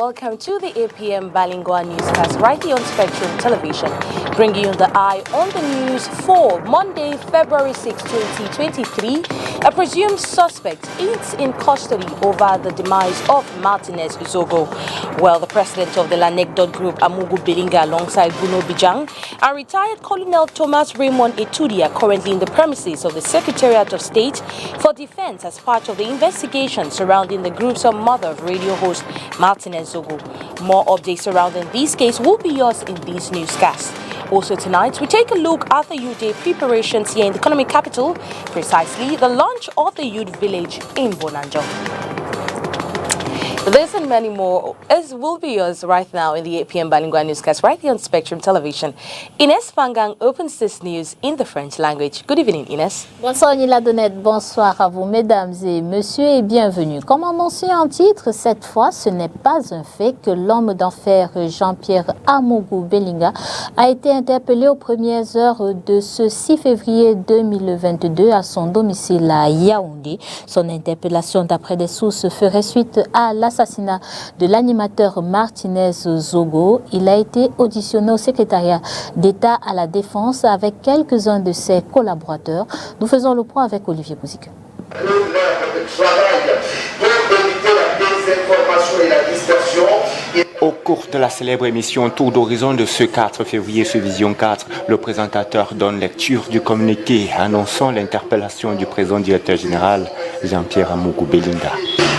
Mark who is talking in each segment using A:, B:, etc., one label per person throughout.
A: welcome to the 8 p.m. Bilingual newscast right here on Spectrum Television, bringing you the eye on the news for Monday, February 6, 2023. A presumed suspect is in custody over the demise of Martinez Zogo. Well, the president of the Lanekdot Group, Amugu Belinga, alongside Bruno Bijang, and retired Colonel Thomas Raymond Etudi are currently in the premises of the Secretariat of State for Defense as part of the investigation surrounding the group's mother of radio host Martinez Zogo. More updates surrounding this case will be yours in this newscast. Also tonight, we take a look at the Youth Day preparations here in the economic capital, precisely the launch of the Youth Village in Bonanjo. This and many more will be yours right now in the 8 p.m. Bilingual newscast right here on Spectrum Television. Ines Fangang opens this news in the French language. Good evening, Ines.
B: Bonsoir Nila Donnette, bonsoir à vous mesdames et messieurs et bienvenue. Comme annoncé en titre, cette fois ce n'est pas un fait que l'homme d'affaires Jean-Pierre Amougou Belinga a été interpellé aux premières heures de ce 6 février 2022 à son domicile à Yaoundé. Son interpellation d'après des sources ferait suite à l'assassinat de l'animateur Martinez Zogo. Il a été auditionné au secrétariat d'État à la Défense avec quelques-uns de ses collaborateurs. Nous faisons le point avec Olivier Bouzique.
C: Au cours de la célèbre émission Tour d'horizon de ce 4 février sur Vision 4, le présentateur donne lecture du communiqué annonçant l'interpellation du président directeur général Jean-Pierre Amougou Belinga.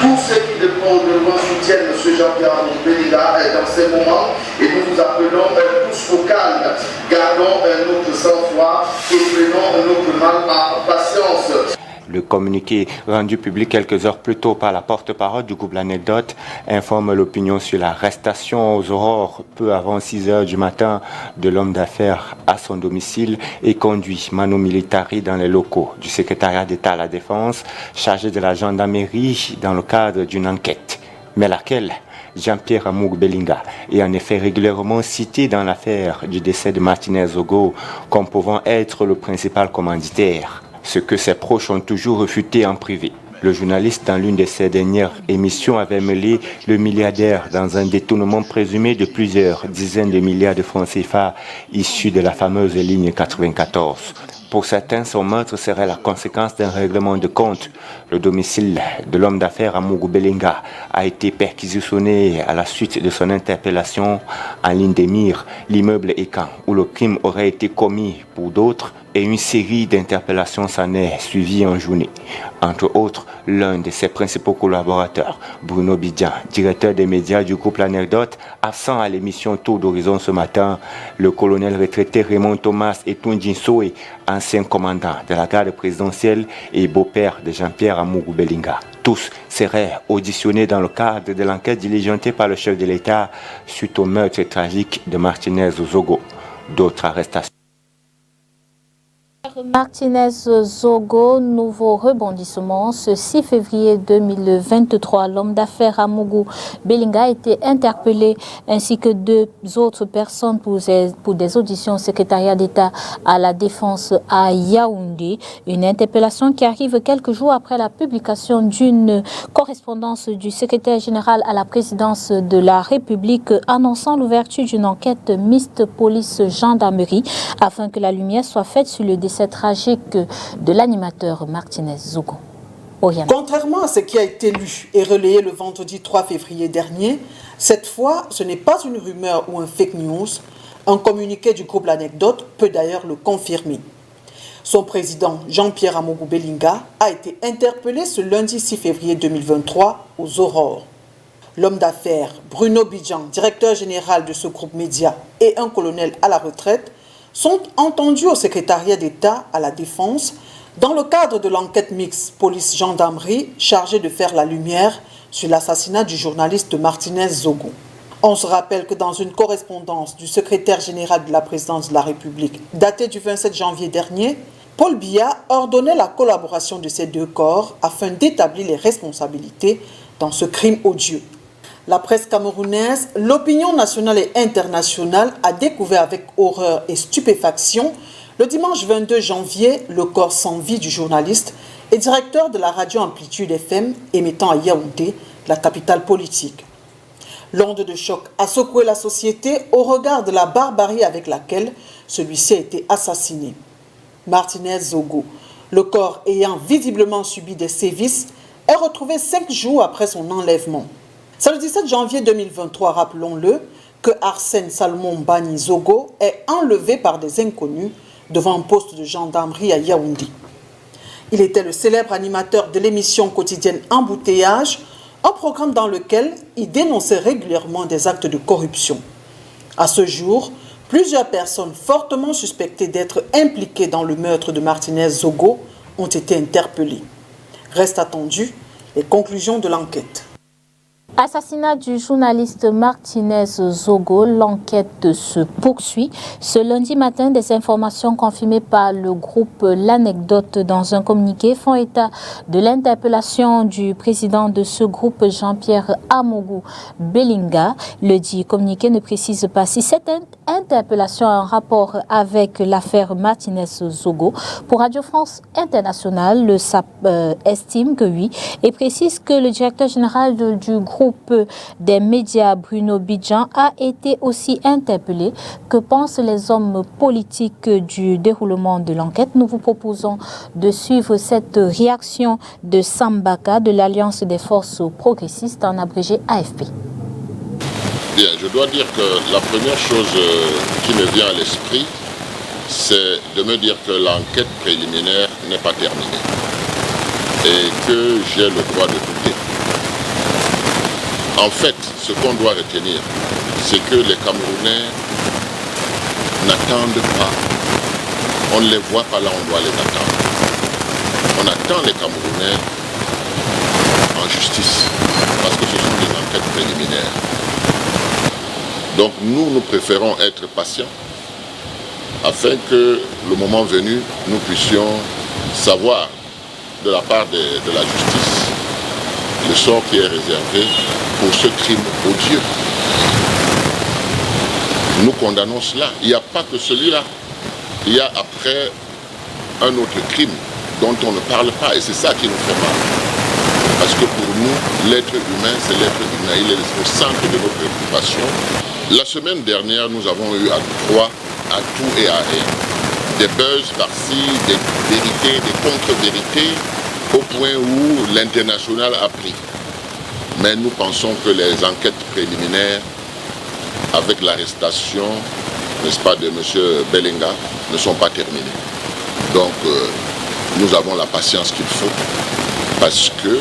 D: Tous ceux qui dépendent de moi soutiennent M. Jean-Pierre Amougou Belinga dans ces moments et nous vous appelons tous au calme. Gardons notre sang-froid et prenons notre mal par patience.
C: Le communiqué rendu public quelques heures plus tôt par la porte-parole du groupe L'Anecdote informe l'opinion sur l'arrestation aux aurores peu avant 6 heures du matin de l'homme d'affaires à son domicile et conduit mano militari dans les locaux du secrétariat d'État à la Défense chargé de la gendarmerie dans le cadre d'une enquête. Mais laquelle Jean-Pierre Amougou Belinga est en effet régulièrement cité dans l'affaire du décès de Martinez Zogo comme pouvant être le principal commanditaire. Ce que ses proches ont toujours refuté en privé. Le journaliste, dans l'une de ses dernières émissions, avait mêlé le milliardaire dans un détournement présumé de plusieurs dizaines de milliards de francs CFA issus de la fameuse ligne 94. Pour certains, son meurtre serait la conséquence d'un règlement de compte. Le domicile de l'homme d'affaires Amougou Belinga a été perquisitionné à la suite de son interpellation en ligne des mires, l'immeuble Ekan, où le crime aurait été commis pour d'autres, et une série d'interpellations s'en est suivie en journée. Entre autres, l'un de ses principaux collaborateurs, Bruno Bijang, directeur des médias du groupe L'Anecdote, absent à l'émission Tour d'horizon ce matin, le colonel retraité Raymond Thomas Etudi Nsoé, ancien commandant de la garde présidentielle et beau-père de Jean-Pierre Amougou Belinga. Tous seraient auditionnés dans le cadre de l'enquête diligentée par le chef de l'État suite au meurtre tragique de Martinez Zogo. D'autres arrestations.
B: Martinez Zogo, nouveau rebondissement. Ce 6 février 2023, l'homme d'affaires Amougou Belinga a été interpellé ainsi que deux autres personnes pour des auditions au secrétariat d'État à la Défense à Yaoundé. Une interpellation qui arrive quelques jours après la publication d'une correspondance du secrétaire général à la présidence de la République annonçant l'ouverture d'une enquête mixte police-gendarmerie afin que la lumière soit faite sur le décès tragique de l'animateur Martinez Zogo.
E: Contrairement à ce qui a été lu et relayé le vendredi 3 février dernier, cette fois, ce n'est pas une rumeur ou un fake news. Un communiqué du groupe L'Anecdote peut d'ailleurs le confirmer. Son président, Jean-Pierre Amougou Belinga, a été interpellé ce lundi 6 février 2023 aux aurores. L'homme d'affaires Bruno Bijang, directeur général de ce groupe média, et un colonel à la retraite sont entendus au secrétariat d'État à la Défense dans le cadre de l'enquête mixte police-gendarmerie chargée de faire la lumière sur l'assassinat du journaliste Martinez Zogo. On se rappelle que dans une correspondance du secrétaire général de la présidence de la République datée du 27 janvier dernier, Paul Biya ordonnait la collaboration de ces deux corps afin d'établir les responsabilités dans ce crime odieux. La presse camerounaise, l'opinion nationale et internationale a découvert avec horreur et stupéfaction le dimanche 22 janvier le corps sans vie du journaliste et directeur de la radio Amplitude FM émettant à Yaoundé, la capitale politique. L'onde de choc a secoué la société au regard de la barbarie avec laquelle celui-ci a été assassiné. Martinez Zogo, le corps ayant visiblement subi des sévices, est retrouvé 5 jours après son enlèvement. C'est le 17 janvier 2023, rappelons-le, que Arsène Salomon Bani Zogo est enlevé par des inconnus devant un poste de gendarmerie à Yaoundé. Il était le célèbre animateur de l'émission quotidienne Embouteillage, un programme dans lequel il dénonçait régulièrement des actes de corruption. À ce jour, plusieurs personnes fortement suspectées d'être impliquées dans le meurtre de Martinez Zogo ont été interpellées. Reste attendu les conclusions de l'enquête.
B: Assassinat du journaliste Martinez Zogo, l'enquête se poursuit. Ce lundi matin, des informations confirmées par le groupe L'Anecdote dans un communiqué font état de l'interpellation du président de ce groupe, Jean-Pierre Amougou Belinga. Le dit communiqué ne précise pas si cette interpellation a un rapport avec l'affaire Martinez Zogo. Pour Radio France Internationale, le SAP estime que oui et précise que le directeur général du groupe des médias Bruno Bidjan a été aussi interpellé. Que pensent les hommes politiques du déroulement de l'enquête? Nous vous proposons de suivre cette réaction de Sambaka de l'Alliance des forces progressistes, en abrégé AFP.
F: Bien, je dois dire que la première chose qui me vient à l'esprit, c'est de me dire que l'enquête préliminaire n'est pas terminée et que j'ai le droit de douter. En fait, ce qu'on doit retenir, c'est que les Camerounais n'attendent pas. On ne les voit pas là, on doit les attendre. On attend les Camerounais en justice, parce que ce sont des enquêtes préliminaires. Donc nous préférons être patients, afin que le moment venu, nous puissions savoir de la part de la justice le sort qui est réservé pour ce crime odieux. Nous condamnons cela. Il n'y a pas que celui-là. Il y a après un autre crime dont on ne parle pas et c'est ça qui nous fait mal. Parce que pour nous, l'être humain, c'est l'être humain. Il est au centre de nos préoccupations. La semaine dernière, nous avons eu à droit à tout et à rien. Des buzz par-ci, des vérités, des contre-vérités, au point où l'international a pris. Mais nous pensons que les enquêtes préliminaires, avec l'arrestation, n'est-ce pas, de M. Belinga, ne sont pas terminées. Donc, nous avons la patience qu'il faut, parce que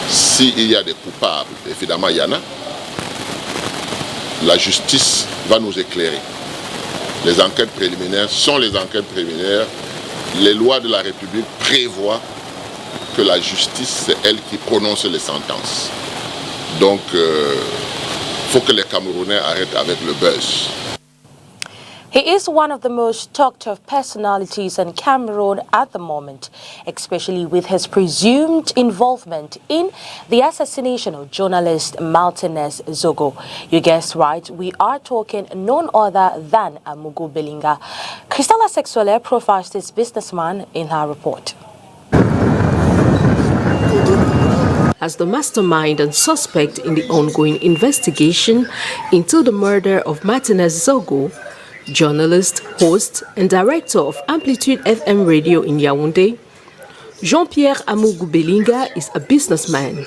F: s'il y a des coupables, évidemment il y en a, la justice va nous éclairer. Les enquêtes préliminaires sont les enquêtes préliminaires. Les lois de la République prévoient que la justice, c'est elle qui prononce les sentences. Donc, il faut que les Camerounais arrêtent avec le buzz.
A: He is one of the most talked of personalities in Cameroon at the moment, especially with his presumed involvement in the assassination of journalist Martinez Zogo. You guessed right, we are talking none other than Amougou Belinga. Cristela Sexuale profiles this businessman in her report.
G: As the mastermind and suspect in the ongoing investigation into the murder of Martinez Zogo, journalist, host, and director of Amplitude FM radio in Yaoundé, Jean-Pierre Amougou Belinga is a businessman,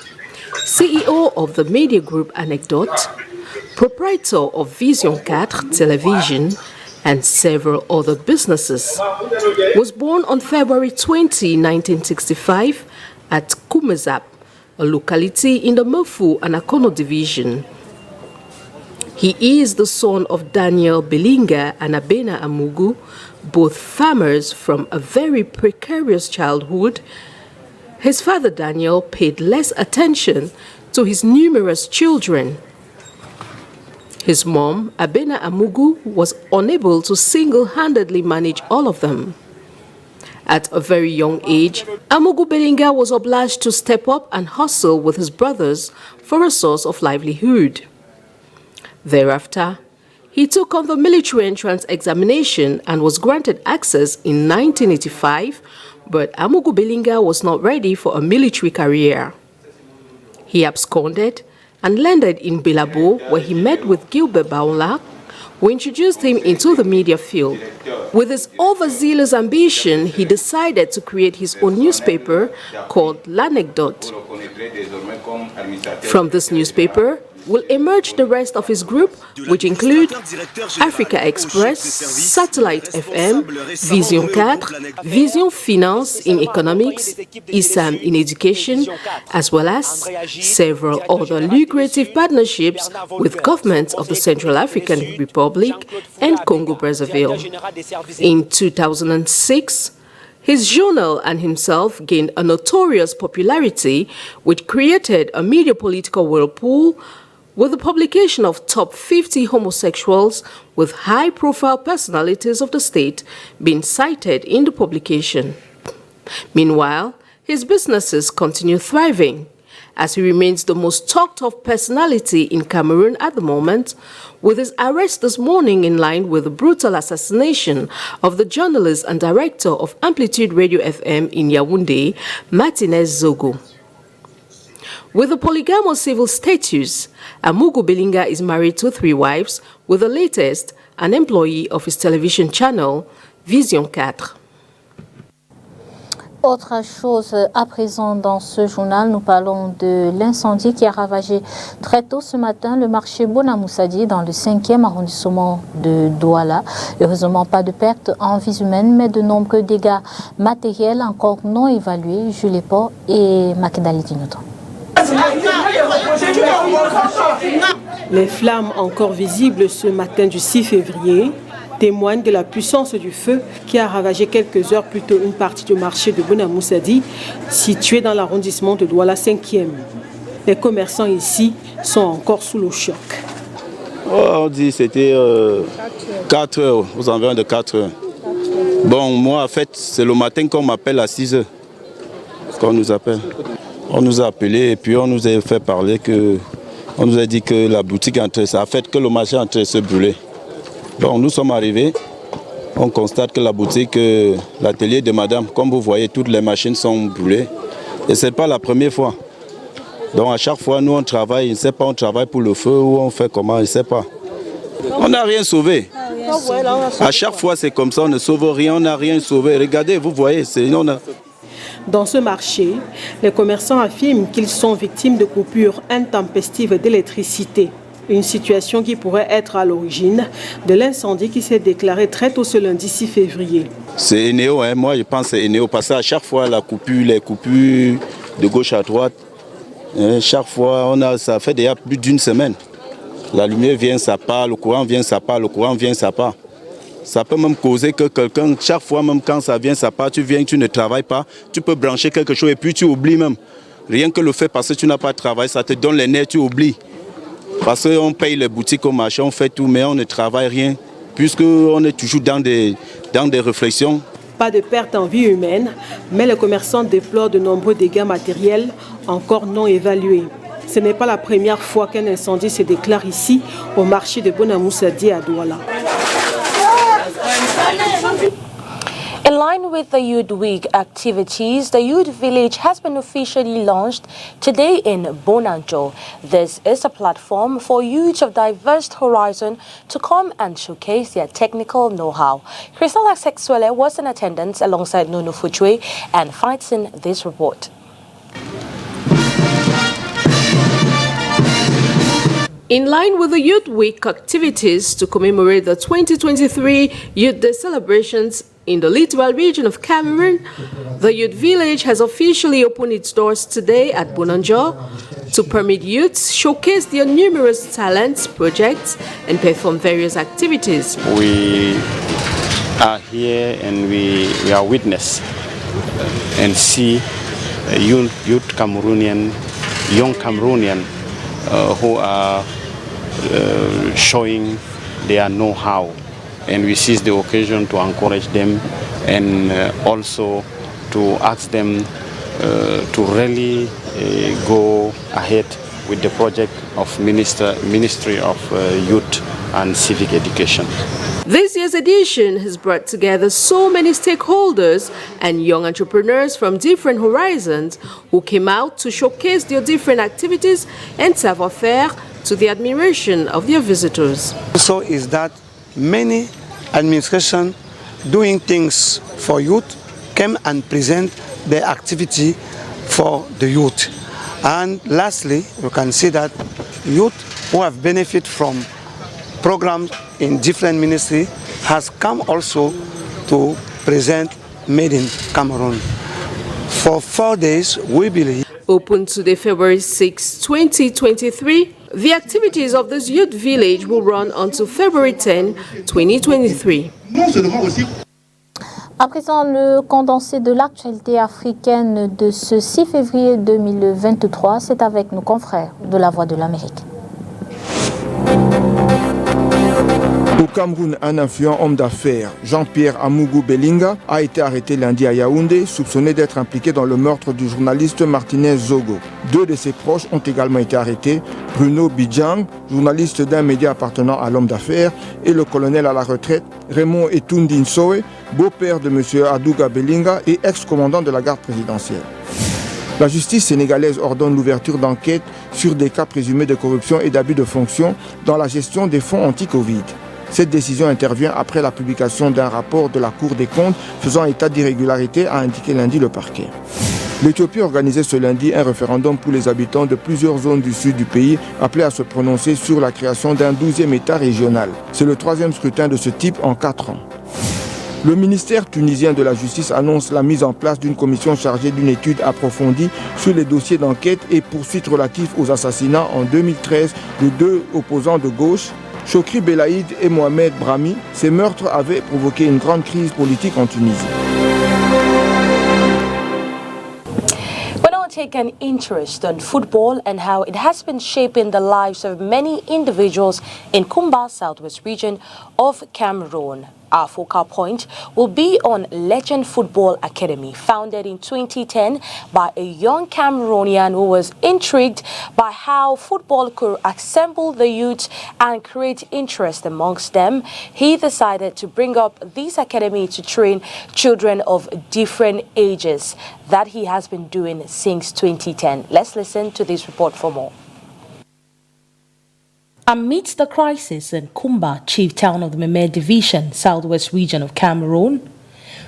G: CEO of the media group Anecdote, proprietor of Vision 4 Television, and several other businesses. Was born on February 20, 1965 at Kumezap, a locality in the Mofu and Akono division. He is the son of Daniel Belinga and Abena Amougou, both farmers from a very precarious childhood. His father Daniel paid less attention to his numerous children. His mom, Abena Amougou, was unable to single-handedly manage all of them. At a very young age, Amougou Belinga was obliged to step up and hustle with his brothers for a source of livelihood. Thereafter, he took on the military entrance examination and was granted access in 1985, but Amougou Belinga was not ready for a military career. He absconded and landed in Bilabo, where he met with Gilbert Baola, who introduced him into the media field. With his overzealous ambition, he decided to create his own newspaper called L'Anecdote. From this newspaper will emerge the rest of his group, which include Africa Express, Satellite FM, Vision 4, Vision Finance in economics, ISAM in education, as well as several other lucrative partnerships with governments of the Central African Republic and Congo-Brazzaville. In 2006, his journal and himself gained a notorious popularity, which created a media-political whirlpool with the publication of top 50 homosexuals with high-profile personalities of the state being cited in the publication. Meanwhile, his businesses continue thriving, as he remains the most talked-of personality in Cameroon at the moment, with his arrest this morning in line with the brutal assassination of the journalist and director of Amplitude Radio FM in Yaoundé, Martinez Zogo. With a polygamous civil status, Amougou Belinga is married to 3 wives, with the latest an employee of his television channel, Vision 4.
B: Autre chose à présent dans ce journal, nous parlons de l'incendie qui a ravagé très tôt ce matin le marché Bonamoussadi dans le 5e arrondissement de Douala. Heureusement, pas de pertes en vies humaines, mais de nombreux dégâts matériels encore non évalués. Jules Port et Makindali Dinotan.
H: Les flammes encore visibles ce matin du 6 février témoignent de la puissance du feu qui a ravagé quelques heures plus tôt une partie du marché de Bonamoussadi, situé dans l'arrondissement de Douala 5e. Les commerçants ici sont encore sous le choc.
I: On dit que c'était 4 heures, aux environs de 4 heures. Bon, moi en fait, c'est le matin qu'on m'appelle à 6 heures. Qu'on nous appelle. On nous a appelés et puis on nous a fait parler on nous a dit que la boutique est en train, ça a fait que le marché est en train de se brûler. Bon, nous sommes arrivés, on constate que la boutique, l'atelier de madame, comme vous voyez, toutes les machines sont brûlées. Et ce n'est pas la première fois. Donc à chaque fois, nous on travaille, je ne sais pas, on travaille pour le feu ou on fait comment, je ne sais pas. On n'a rien sauvé. À chaque fois c'est comme ça, on ne sauve rien, on n'a rien sauvé. Regardez, vous voyez,
H: Dans ce marché, les commerçants affirment qu'ils sont victimes de coupures intempestives d'électricité. Une situation qui pourrait être à l'origine de l'incendie qui s'est déclaré très tôt ce lundi 6 février.
I: C'est Eneo, hein. Moi je pense que c'est Eneo, parce qu'à chaque fois les coupures de gauche à droite, chaque fois ça fait déjà plus d'une semaine. La lumière vient, ça part, le courant vient, ça part, le courant vient, ça part. Ça peut même causer que quelqu'un, chaque fois même quand ça vient, ça part, tu viens, tu ne travailles pas, tu peux brancher quelque chose et puis tu oublies même. Rien que le fait parce que tu n'as pas de travail, ça te donne les nerfs, tu oublies. Parce qu'on paye les boutiques au marché, on fait tout, mais on ne travaille rien, puisqu'on est toujours dans des réflexions.
H: Pas de perte en vie humaine, mais les commerçants déplorent de nombreux dégâts matériels encore non évalués. Ce n'est pas la première fois qu'un incendie se déclare ici, au marché de Bonamoussadi à Douala.
A: In line with the Youth Week activities, the Youth Village has been officially launched today in Bonanjo. This is a platform for youths of diverse horizon to come and showcase their technical know-how. Crystal Sexuele was in attendance alongside Nuno Fuchwe and finds in this report.
G: In line with the Youth Week activities to commemorate the 2023 Youth Day celebrations in the Littoral region of Cameroon, the Youth Village has officially opened its doors today at Bonanjo to permit youths showcase their numerous talents, projects, and perform various activities.
J: We are here and we are witness and see young Cameroonian who are showing their know-how, and we seize the occasion to encourage them and also to ask them to really go ahead with the project of Ministry of Youth and Civic Education.
G: This year's edition has brought together so many stakeholders and young entrepreneurs from different horizons who came out to showcase their different activities and savoir-faire to the admiration of their visitors.
K: Also is that many administrations doing things for youth came and present their activity for the youth. And lastly, you can see that youth who have benefited from programs in different ministries has come also to present Made in Cameroon. For 4 days, we believe.
G: Open today, February 6, 2023, the activities of this youth village will run until February 10, 2023.
B: À présent, le condensé de l'actualité africaine de ce 6 février 2023, c'est avec nos confrères de La Voix de l'Amérique.
L: Au Cameroun, un influent homme d'affaires, Jean-Pierre Amougou Belinga, a été arrêté lundi à Yaoundé, soupçonné d'être impliqué dans le meurtre du journaliste Martinez Zogo. 2 de ses proches ont également été arrêtés, Bruno Bidjang, journaliste d'un média appartenant à l'homme d'affaires, et le colonel à la retraite Raymond Etundin Soe, beau-père de M. Adouga Belinga et ex-commandant de la garde présidentielle. La justice sénégalaise ordonne l'ouverture d'enquêtes sur des cas présumés de corruption et d'abus de fonction dans la gestion des fonds anti-Covid. Cette décision intervient après la publication d'un rapport de la Cour des comptes faisant état d'irrégularité, a indiqué lundi le parquet. L'Éthiopie organisait ce lundi un référendum pour les habitants de plusieurs zones du sud du pays, appelés à se prononcer sur la création d'un 12e État régional. C'est le 3e scrutin de ce type en 4 ans. Le ministère tunisien de la Justice annonce la mise en place d'une commission chargée d'une étude approfondie sur les dossiers d'enquête et poursuites relatifs aux assassinats en 2013 de 2 opposants de gauche, Chokri Belaïd et Mohamed Brahmi. Ces meurtres avaient provoqué une grande crise politique en Tunisie.
A: Take an interest in football and how it has been shaping the lives of many individuals in Kumba, southwest region of Cameroon. Our focal point will be on Legend Football Academy, founded in 2010 by a young Cameroonian who was intrigued by how football could assemble the youth and create interest amongst them. He decided to bring up this academy to train children of different ages that he has been doing since 2010. Let's listen to this report for more. Amidst the crisis in Kumba, chief town of the Memé Division, southwest region of Cameroon,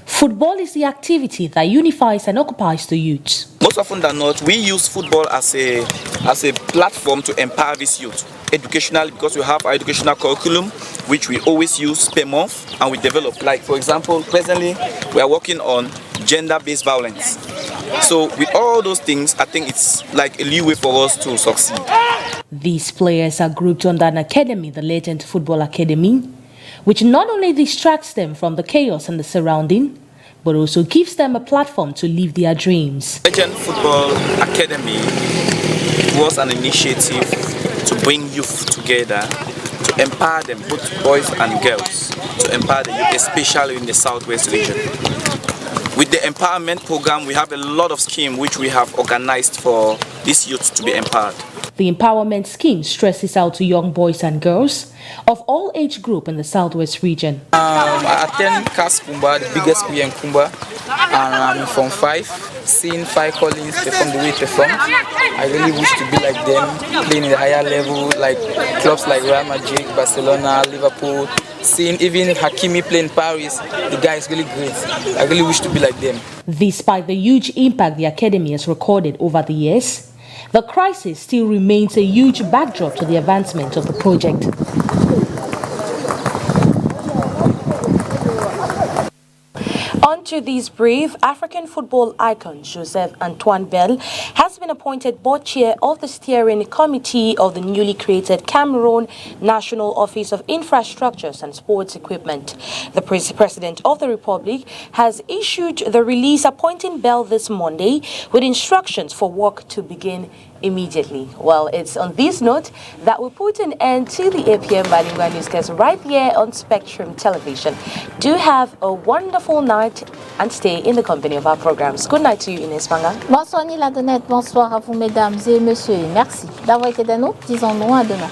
A: football is the activity that unifies and occupies the youth.
M: Most often than not, we use football as a platform to empower this youth. Educationally, because we have our educational curriculum, which we always use per month, and we develop. Like, for example, presently, we are working on gender-based violence. So with all those things, I think it's like a leeway for us to succeed.
A: These players are grouped under an academy, the Legend Football Academy, which not only distracts them from the chaos and the surrounding, but also gives them a platform to live their dreams.
M: Legend Football Academy was an initiative to bring youth together, to empower them, both boys and girls, to empower the youth, especially in the southwest region. With the empowerment program, we have a lot of schemes which we have organized for these youths to be empowered.
A: The empowerment scheme stresses out to young boys and girls of all age group in the southwest region.
M: I attend CAS Kumba, the biggest school in Kumba, and I'm from 5. Seeing 5 Collins perform the way they perform, I really wish to be like them, playing in the higher level, like clubs like Real Madrid, Barcelona, Liverpool. Seeing even Hakimi play in Paris, the guy is really great. I really wish to be like them.
A: Despite the huge impact the academy has recorded over the years, the crisis still remains a huge backdrop to the advancement of the project. On to this brief, African football icon Joseph Antoine Bell has been appointed board chair of the steering committee of the newly created Cameroon National Office of Infrastructures and Sports Equipment. The President of the Republic has issued the release appointing Bell this Monday with instructions for work to begin immediately. Well, it's on this note that we put an end to the APM Bilingual Newscast right here on Spectrum Television. Do have a wonderful night and stay in the company of our programs. Good night to you, Ines Manga.
B: Bonsoir Nila Donette, bonsoir à vous mesdames et messieurs et merci d'avoir été des nôtres. Disons-nous à demain.